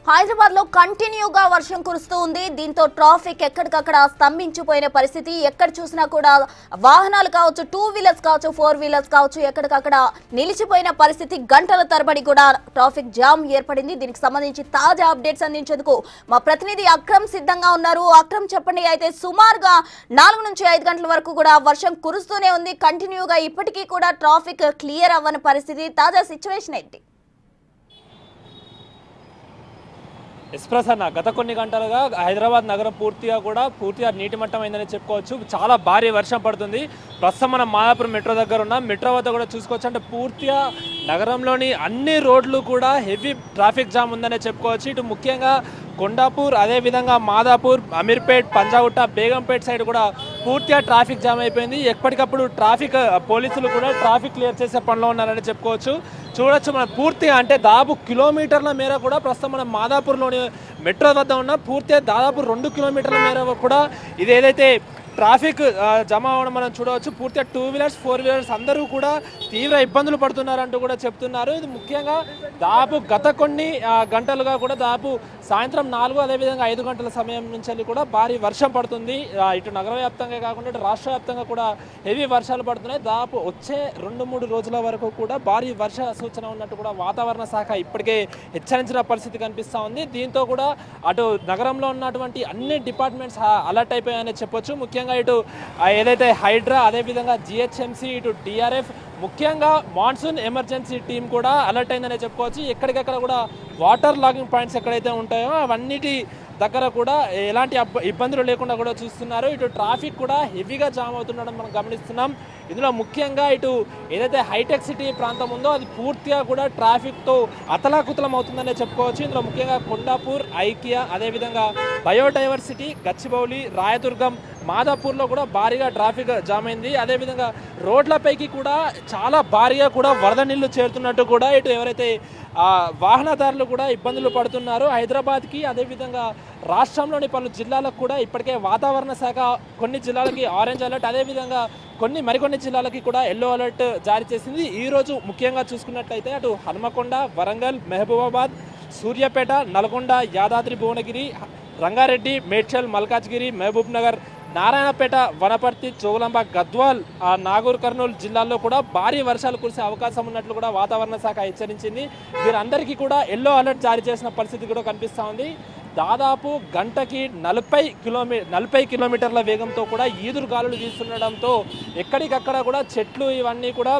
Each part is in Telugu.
హైదరాబాద్ లో కంటిన్యూగా వర్షం కురుస్తూ ఉంది. దీంతో ట్రాఫిక్ ఎక్కడికక్కడ స్తంభించిపోయిన పరిస్థితి. ఎక్కడ చూసినా కూడా వాహనాలు కావచ్చు, 2 వీలర్స్ కావచ్చు, 4 వీలర్స్ కావచ్చు, ఎక్కడికక్కడ నిలిచిపోయిన పరిస్థితి. గంటల తరబడి కూడా ట్రాఫిక్ జామ్ ఏర్పడింది. దీనికి సంబంధించి తాజా అప్డేట్స్ అందించేందుకు మా ప్రతినిధి అక్రమ్ సిద్ధంగా ఉన్నారు. అక్రమ్, చెప్పండి. అయితే సుమారుగా 4 నుంచి 5 గంటల వరకు కూడా వర్షం కురుస్తూనే ఉంది కంటిన్యూగా. ఇప్పటికీ కూడా ట్రాఫిక్ క్లియర్ అవ్వని పరిస్థితి. తాజా సిచ్యువేషన్ ఏంటి? ఎక్స్ప్రెస్ అన్న గత కొన్ని గంటలుగా హైదరాబాద్ నగరం పూర్తిగా నీటి మట్టం అయిందని చెప్పుకోవచ్చు. చాలా భారీ వర్షం పడుతుంది. ప్రస్తుతం మనం మాదాపూర్ మెట్రో దగ్గర ఉన్నాం. మెట్రో వద్ద కూడా చూసుకోవచ్చు. అంటే పూర్తిగా నగరంలోని అన్ని రోడ్లు కూడా హెవీ ట్రాఫిక్ జామ్ ఉందనే చెప్పుకోవచ్చు. ఇటు ముఖ్యంగా కొండాపూర్, అదేవిధంగా మాదాపూర్, అమీర్పేట్, పంజాగుట్ట, బేగంపేట్ సైడ్ కూడా పూర్తిగా ట్రాఫిక్ జామ్ అయిపోయింది. ఎప్పటికప్పుడు పోలీసులు కూడా ట్రాఫిక్ క్లియర్ చేసే పనిలో ఉన్నారని చెప్పుకోవచ్చు. చూడొచ్చు మనం పూర్తిగా, అంటే దాదాపు కిలోమీటర్ల మేర కూడా ప్రస్తుతం మనం మాదాపూర్లోని మెట్రో వద్ద ఉన్న పూర్తిగా దాదాపు 2 కిలోమీటర్ల మేర కూడా ఇది ఏదైతే ట్రాఫిక్ జమ అవ్వడం మనం చూడవచ్చు. పూర్తిగా 2 వీలర్స్, 4 వీలర్స్ అందరూ కూడా తీవ్ర ఇబ్బందులు పడుతున్నారంటూ కూడా చెప్తున్నారు. ఇది ముఖ్యంగా దాదాపు గత కొన్ని గంటలుగా కూడా దాదాపు సాయంత్రం 4 అదేవిధంగా 5 గంటల సమయం నుంచి కూడా భారీ వర్షం పడుతుంది. ఇటు నగర వ్యాప్తంగా కాకుండా ఇటు రాష్ట్ర వ్యాప్తంగా కూడా హెవీ వర్షాలు పడుతున్నాయి. దాదాపు వచ్చే 2-3 రోజుల వరకు కూడా భారీ వర్ష సూచన ఉన్నట్టు కూడా వాతావరణ శాఖ ఇప్పటికే హెచ్చరించిన పరిస్థితి కనిపిస్తూ ఉంది. దీంతో కూడా అటు నగరంలో ఉన్నటువంటి అన్ని డిపార్ట్మెంట్స్ అలర్ట్ అయిపోయాయని చెప్పొచ్చు. ముఖ్యంగా ఇటు ఏదైతే హైడ్రా, అదేవిధంగా జిహెచ్ఎంసీ, ఇటు డిఆర్ఎఫ్, ముఖ్యంగా మాన్సూన్ ఎమర్జెన్సీ టీం కూడా అలర్ట్ అయిందనే చెప్పుకోవచ్చు. ఎక్కడికక్కడ కూడా వాటర్ లాగింగ్ పాయింట్స్ ఎక్కడైతే ఉంటాయో అవన్నిటి దగ్గర కూడా ఎలాంటి ఇబ్బందులు లేకుండా కూడా చూస్తున్నారు. ఇటు ట్రాఫిక్ కూడా హెవీగా జామ్ అవుతుండడం మనం గమనిస్తున్నాం. ఇందులో ముఖ్యంగా ఇటు ఏదైతే హైటెక్ సిటీ ప్రాంతం ఉందో అది పూర్తిగా కూడా ట్రాఫిక్తో అతలాకుతలం అవుతుందనే చెప్పుకోవచ్చు. ఇందులో ముఖ్యంగా కొండాపూర్, ఐకియా, అదేవిధంగా బయోడైవర్సిటీ, గచ్చిబౌలి, రాయదుర్గం, మాదాపూర్లో కూడా భారీగా ట్రాఫిక్ జామ్ అయింది. అదేవిధంగా రోడ్లపైకి కూడా చాలా భారీగా కూడా వరద నీళ్లు చేరుతున్నట్టు కూడా ఇటు ఎవరైతే వాహనదారులు కూడా ఇబ్బందులు పడుతున్నారు. హైదరాబాద్కి అదేవిధంగా రాష్ట్రంలోని పలు జిల్లాలకు కూడా ఇప్పటికే వాతావరణ శాఖ కొన్ని జిల్లాలకి ఆరెంజ్ అలర్ట్, అదేవిధంగా మరికొన్ని జిల్లాలకి కూడా ఎల్లో అలర్ట్ జారీ చేసింది. ఈరోజు ముఖ్యంగా చూసుకున్నట్లయితే అటు హన్మకొండ, వరంగల్, మహబూబాబాద్, సూర్యాపేట, నల్గొండ, యాదాద్రి భువనగిరి, రంగారెడ్డి, మేడ్చల్, మల్కాజ్గిరి, మహబూబ్ నగర్, నారాయణపేట, వనపర్తి, జోగులాంబ, గద్వాల్, నాగూర్ కర్నూలు జిల్లాల్లో కూడా భారీ వర్షాలు కురిసే అవకాశం ఉన్నట్లు కూడా వాతావరణ శాఖ హెచ్చరించింది. వీరందరికీ కూడా ఎల్లో అలర్ట్ జారీ చేసిన పరిస్థితి కూడా కనిపిస్తూ ఉంది. దాదాపు గంటకి 40 కిలోమీటర్ల వేగంతో కూడా ఈదురు గాలులు వీస్తుండడంతో ఎక్కడికక్కడ కూడా చెట్లు ఇవన్నీ కూడా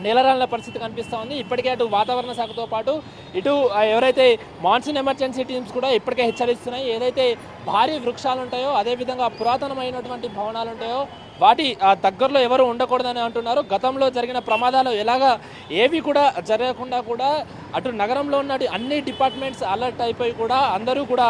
నేలరాలిన పరిస్థితి కనిపిస్తూ ఉంది. ఇప్పటికే అటు వాతావరణ శాఖతో పాటు ఇటు ఎవరైతే మాన్సూన్ ఎమర్జెన్సీ టీమ్స్ కూడా ఇప్పటికే హెచ్చరిస్తున్నాయి. ఏదైతే భారీ వృక్షాలు ఉంటాయో, అదేవిధంగా పురాతనమైనటువంటి భవనాలు ఉంటాయో వాటి దగ్గరలో ఎవరు ఉండకూడదని అంటున్నారు. గతంలో జరిగిన ప్రమాదాలు ఏవి కూడా జరగకుండా కూడా అటు నగరంలో ఉన్న అన్ని డిపార్ట్మెంట్స్ అలర్ట్ అయిపోయి కూడా అందరూ కూడా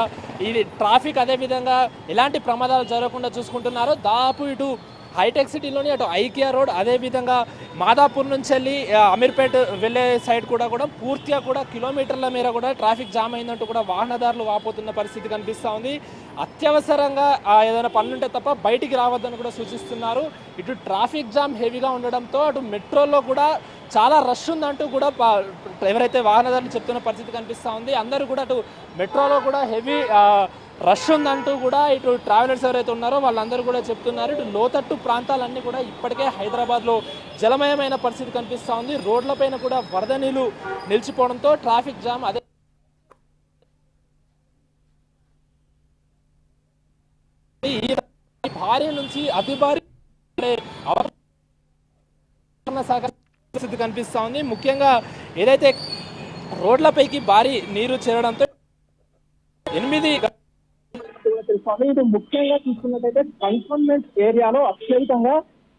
ఇది ట్రాఫిక్ అదేవిధంగా ఎలాంటి ప్రమాదాలు జరగకుండా చూసుకుంటున్నారు. దాదాపు ఇటు హైటెక్ సిటీలోని అటు ఐకియా రోడ్, అదేవిధంగా మాదాపూర్ నుంచి వెళ్ళి అమీర్పేట్ వెళ్ళే సైడ్ కూడా పూర్తిగా కూడా కిలోమీటర్ల మేర కూడా ట్రాఫిక్ జామ్ అయిందంటూ కూడా వాహనదారులు వాపోతున్న పరిస్థితి కనిపిస్తూ ఉంది. అత్యవసరంగా ఏదైనా పనులుంటే తప్ప బయటికి రావద్దని కూడా సూచిస్తున్నారు. ఇటు ట్రాఫిక్ జామ్ హెవీగా ఉండడంతో అటు మెట్రోలో కూడా చాలా రష్ ఉందంటూ కూడా ఎవరైతే వాహనదారులు చెప్తున్న పరిస్థితి కనిపిస్తూ ఉంది. అందరూ కూడా అటు మెట్రోలో కూడా హెవీ రష్ ఉందంటూ కూడా ఇటు ట్రావెలర్స్ ఎవరైతే ఉన్నారో వాళ్ళందరూ కూడా చెప్తున్నారు. ఇటు లోతట్టు ప్రాంతాలన్నీ కూడా ఇప్పటికే హైదరాబాద్లో జలమయమైన పరిస్థితి కనిపిస్తూ ఉంది. రోడ్లపైన కూడా వరద నీళ్లు నిలిచిపోవడంతో ట్రాఫిక్ జామ్ అదే భారీ నుంచి అతి భారీ పరిస్థితి కనిపిస్తూ ఉంది. ముఖ్యంగా ఏదైతే రోడ్లపైకి భారీ నీరు చేరడంతో 8 ముఖ్యంగా చూసుకున్నట్టయితే కంటోన్మెంట్ ఏరియాలో అత్యధికంగా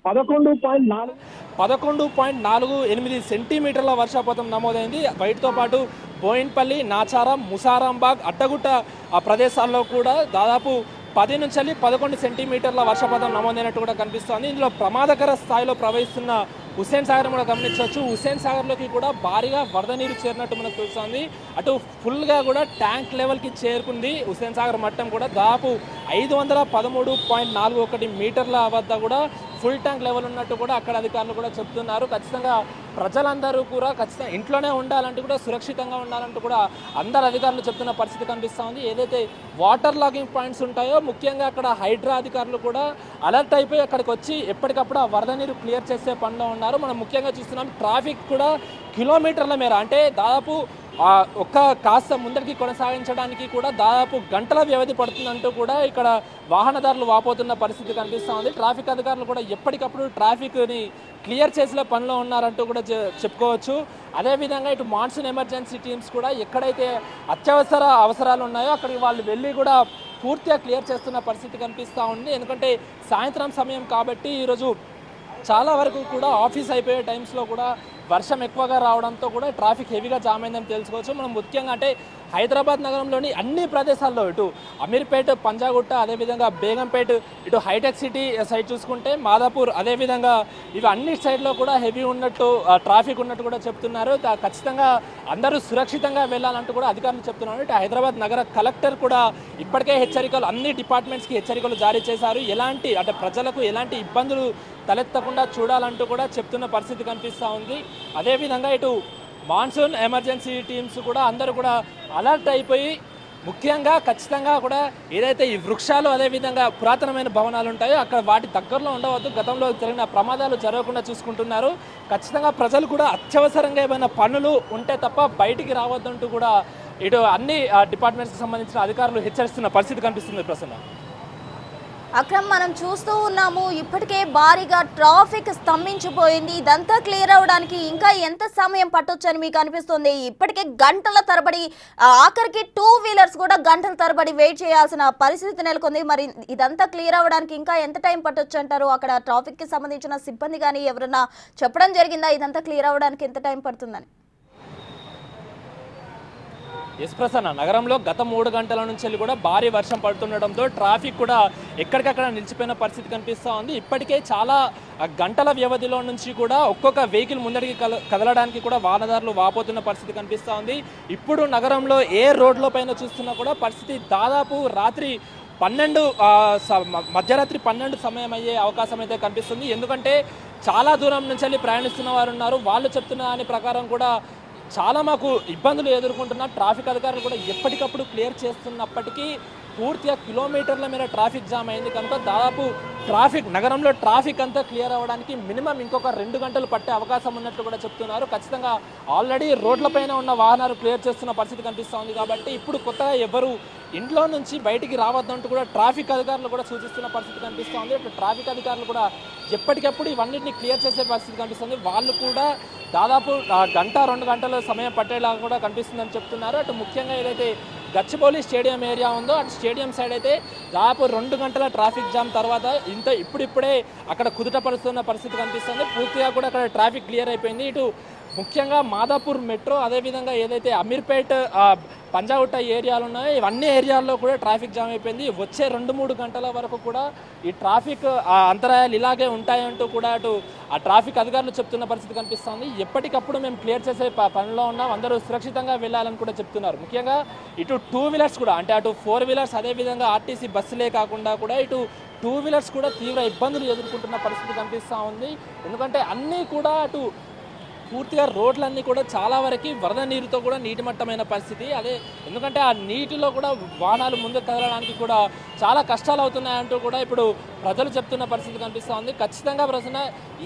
11.48 సెంటీమీటర్ల వర్షపాతం నమోదైంది. వీటితో పాటు బోయిన్పల్లి, నాచారం, ముసారాంబాగ్, అడ్డగుట్ట ఆ ప్రదేశాల్లో కూడా దాదాపు 10 నుంచి 11 సెంటీమీటర్ల వర్షపాతం నమోదైనట్టు కూడా కనిపిస్తోంది. ఇందులో ప్రమాదకర స్థాయిలో ప్రవహిస్తున్న హుస్సేన్ సాగర్ కూడా గమనించవచ్చు. హుస్సేన్ సాగర్లోకి కూడా భారీగా వరద నీరు చేరినట్టు మనకు తెలుస్తోంది. అటు ఫుల్గా కూడా ట్యాంక్ లెవెల్కి చేరుకుంది. హుస్సేన్ సాగర్ మట్టం కూడా దాదాపు 513.41 మీటర్ల వద్ద కూడా ఫుల్ ట్యాంక్ లెవెల్ ఉన్నట్టు కూడా అక్కడ అధికారులు కూడా చెప్తున్నారు. ఖచ్చితంగా ప్రజలందరూ కూడా ఖచ్చితంగా ఇంట్లోనే ఉండాలంటూ కూడా సురక్షితంగా ఉండాలంటూ కూడా అందరు అధికారులు చెప్తున్న పరిస్థితి కనిపిస్తూ ఉంది. ఏదైతే వాటర్ లాగింగ్ పాయింట్స్ ఉంటాయో ముఖ్యంగా అక్కడ హైడ్రా అధికారులు కూడా అలర్ట్ అయిపోయి అక్కడికి వచ్చి ఎప్పటికప్పుడు ఆ వరద నీరు క్లియర్ చేసే పనిలో ఉన్నారు. మనం ముఖ్యంగా చూస్తున్నాం ట్రాఫిక్ కూడా కిలోమీటర్ల మేర అంటే దాదాపు ఒక్క కాస్త ముందరికి కొనసాగించడానికి కూడా దాదాపు గంటల వ్యవధి పడుతుందంటూ కూడా ఇక్కడ వాహనదారులు వాపోతున్న పరిస్థితి కనిపిస్తూ ఉంది. ట్రాఫిక్ అధికారులు కూడా ఎప్పటికప్పుడు ట్రాఫిక్ని క్లియర్ చేసే పనిలో ఉన్నారంటూ కూడా చెప్పుకోవచ్చు. అదేవిధంగా ఇటు మాన్సూన్ ఎమర్జెన్సీ టీమ్స్ కూడా ఎక్కడైతే అత్యవసర అవసరాలు ఉన్నాయో అక్కడికి వాళ్ళు వెళ్ళి కూడా పూర్తిగా క్లియర్ చేస్తున్న పరిస్థితి కనిపిస్తూ ఉంది. ఎందుకంటే సాయంత్రం సమయం కాబట్టి ఈరోజు చాలా వరకు కూడా ఆఫీస్ అయిపోయే టైమ్స్లో కూడా వర్షం ఎక్కువగా రావడంతో కూడా ట్రాఫిక్ హెవీగా జామ్ అయిందని తెలుసుకోవచ్చు. మనం ముఖ్యంగా అంటే హైదరాబాద్ నగరంలోని అన్ని ప్రదేశాల్లో ఇటు అమీర్పేట్, పంజాగుట్ట, అదేవిధంగా బేగంపేట్, ఇటు హైటెక్ సిటీ సైడ్ చూసుకుంటే మాదాపూర్, అదేవిధంగా ఇవి అన్ని సైడ్లో కూడా హెవీ ఉన్నట్టు ట్రాఫిక్ ఉన్నట్టు కూడా చెప్తున్నారు. ఖచ్చితంగా అందరూ సురక్షితంగా వెళ్ళాలంటూ కూడా అధికారులు చెప్తున్నారు. ఇటు హైదరాబాద్ నగర కలెక్టర్ కూడా ఇప్పటికే హెచ్చరికలు అన్ని డిపార్ట్మెంట్స్కి హెచ్చరికలు జారీ చేశారు. ఎలాంటి అంటే ప్రజలకు ఎలాంటి ఇబ్బందులు తలెత్తకుండా చూడాలంటూ కూడా చెప్తున్న పరిస్థితి కనిపిస్తూ ఉంది. అదేవిధంగా ఇటు మాన్సూన్ ఎమర్జెన్సీ టీమ్స్ కూడా అందరూ కూడా అలర్ట్ అయిపోయి ముఖ్యంగా ఖచ్చితంగా కూడా ఏదైతే ఈ వృక్షాలు అదేవిధంగా పురాతనమైన భవనాలు ఉంటాయో అక్కడ వాటి దగ్గరలో ఉండవద్దు, గతంలో జరిగిన ప్రమాదాలు జరగకుండా చూసుకుంటున్నారు. ఖచ్చితంగా ప్రజలు కూడా అత్యవసరంగా ఏమైనా పనులు ఉంటే తప్ప బయటికి రావద్దంటూ కూడా ఇటు అన్ని డిపార్ట్మెంట్స్కి సంబంధించిన అధికారులు హెచ్చరిస్తున్న పరిస్థితి కనిపిస్తుంది. ప్రసన్న అక్రమ్, మనం చూస్తూ ఉన్నాము ఇప్పటికే భారీగా ట్రాఫిక్ స్తంభించిపోయింది. ఇదంతా క్లియర్ అవడానికి ఇంకా ఎంత సమయం పట్టొచ్చని మీకు అనిపిస్తుంది? ఇప్పటికే గంటల తరబడి ఆఖరికి 2 వీలర్స్ కూడా గంటల తరబడి వెయిట్ చేయాల్సిన పరిస్థితి నెలకొంది. మరి ఇదంతా క్లియర్ అవ్వడానికి ఇంకా ఎంత టైం పట్టొచ్చు అంటారు? అక్కడ ట్రాఫిక్కి సంబంధించిన సిబ్బంది కానీ ఎవరన్నా చెప్పడం జరిగిందా ఇదంతా క్లియర్ అవ్వడానికి ఎంత టైం పడుతుందని? ఎస్ ప్రసన్న, నగరంలో గత 3 గంటల నుంచి కూడా భారీ వర్షం పడుతుండటంతో ట్రాఫిక్ కూడా ఎక్కడికక్కడ నిలిచిపోయిన పరిస్థితి కనిపిస్తూ ఉంది. ఇప్పటికే చాలా గంటల వ్యవధిలో నుంచి కూడా ఒక్కొక్క వెహికల్ ముందడికి కదలడానికి కూడా వాహనదారులు వాపోతున్న పరిస్థితి కనిపిస్తూ ఉంది. ఇప్పుడు నగరంలో ఏ రోడ్ల పైన చూస్తున్నా కూడా పరిస్థితి దాదాపు రాత్రి 12 మధ్యరాత్రి 12 సమయం అయ్యే అవకాశం అయితే కనిపిస్తుంది. ఎందుకంటే చాలా దూరం నుంచి వెళ్ళి ప్రయాణిస్తున్న వారు ఉన్నారు. వాళ్ళు చెప్తున్న దాని ప్రకారం కూడా చాలా మాకు ఇబ్బందులు ఎదుర్కొంటున్న ట్రాఫిక్ అధికారులు కూడా ఎప్పటికప్పుడు క్లియర్ చేస్తున్నప్పటికీ పూర్తిగా కిలోమీటర్ల మీద ట్రాఫిక్ జామ్ అయింది కనుక దాదాపు నగరంలో ట్రాఫిక్ అంతా క్లియర్ అవ్వడానికి మినిమం ఇంకొక 2 గంటలు పట్టే అవకాశం ఉన్నట్లు కూడా చెప్తున్నారు. ఖచ్చితంగా ఆల్రెడీ రోడ్లపైన ఉన్న వాహనాలు క్లియర్ చేస్తున్న పరిస్థితి కనిపిస్తూ ఉంది. కాబట్టి ఇప్పుడు కొత్తగా ఎవరు ఇంట్లో నుంచి బయటికి రావద్దంటూ కూడా ట్రాఫిక్ అధికారులు కూడా సూచిస్తున్న పరిస్థితి కనిపిస్తూ ఉంది. ఇప్పుడు ట్రాఫిక్ అధికారులు కూడా ఎప్పటికప్పుడు ఇవన్నింటినీ క్లియర్ చేసే పరిస్థితి కనిపిస్తుంది. వాళ్ళు కూడా దాదాపు 1-2 గంటల సమయం పట్టేలాగా కూడా కనిపిస్తుందని చెప్తున్నారు. అటు ముఖ్యంగా ఏదైతే గచ్చిబౌలి స్టేడియం ఏరియా ఉందో అటు స్టేడియం సైడ్ అయితే దాదాపు 2 గంటల ట్రాఫిక్ జామ్ తర్వాత ఇప్పుడిప్పుడే అక్కడ కుదుటపరుస్తున్న పరిస్థితి కనిపిస్తుంది. పూర్తిగా కూడా అక్కడ ట్రాఫిక్ క్లియర్ అయిపోయింది. ఇటు ముఖ్యంగా మాదాపూర్ మెట్రో, అదేవిధంగా ఏదైతే అమీర్పేట్, పంజాగుట్ట ఏరియాలు ఉన్నాయో ఇవన్నీ ఏరియాల్లో కూడా ట్రాఫిక్ జామ్ అయిపోయింది. వచ్చే 2-3 గంటల వరకు కూడా ఈ ట్రాఫిక్ అంతరాయాలు ఇలాగే ఉంటాయంటూ కూడా అటు ఆ ట్రాఫిక్ అధికారులు చెప్తున్న పరిస్థితి కనిపిస్తుంది. ఎప్పటికప్పుడు మేము క్లియర్ చేసే పనిలో ఉన్నాం, అందరూ సురక్షితంగా వెళ్ళాలని కూడా చెప్తున్నారు. ముఖ్యంగా ఇటు 2 వీలర్స్ కూడా అంటే అటు 4 వీలర్స్ అదేవిధంగా ఆర్టీసీ బస్సులే కాకుండా కూడా ఇటు 2 వీలర్స్ కూడా తీవ్ర ఇబ్బందులు ఎదుర్కొంటున్న పరిస్థితి కనిపిస్తూ ఉంది. ఎందుకంటే అన్నీ కూడా అటు పూర్తిగా రోడ్లన్నీ కూడా చాలా వరకు వరద నీరుతో కూడా నీటిమట్టమైన పరిస్థితి. అదే ఎందుకంటే ఆ నీటిలో కూడా వాహనాలు ముందుకు కదలడానికి కూడా చాలా కష్టాలు అవుతున్నాయంటూ కూడా ఇప్పుడు ప్రజలు చెప్తున్న పరిస్థితి కనిపిస్తూ ఉంది. ఖచ్చితంగా ప్రశ్న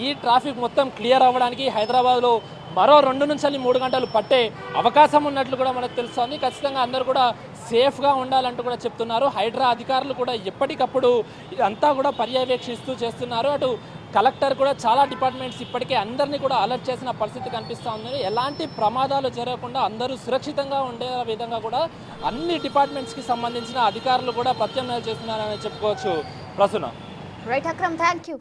ఈ ట్రాఫిక్ మొత్తం క్లియర్ అవ్వడానికి హైదరాబాద్లో మరో 2-3 గంటలు పట్టే అవకాశం ఉన్నట్లు కూడా మనకు తెలుస్తోంది. ఖచ్చితంగా అందరూ కూడా సేఫ్గా ఉండాలంటూ కూడా చెప్తున్నారు. హైడ్రా అధికారులు కూడా ఎప్పటికప్పుడు ఇదంతా కూడా పర్యవేక్షిస్తూ చేస్తున్నారు. అటు కలెక్టర్ కూడా చాలా డిపార్ట్మెంట్స్ ఇప్పటికే అందరినీ కూడా అలర్ట్ చేసిన పరిస్థితి కనిపిస్తూ ఉంది. ఎలాంటి ప్రమాదాలు జరగకుండా అందరూ సురక్షితంగా ఉండే విధంగా కూడా అన్ని డిపార్ట్మెంట్స్కి సంబంధించిన అధికారులు కూడా ప్రత్యామ్నాయాలు చేస్తున్నారని చెప్పుకోవచ్చు. Prasanna. Right Akram, thank you.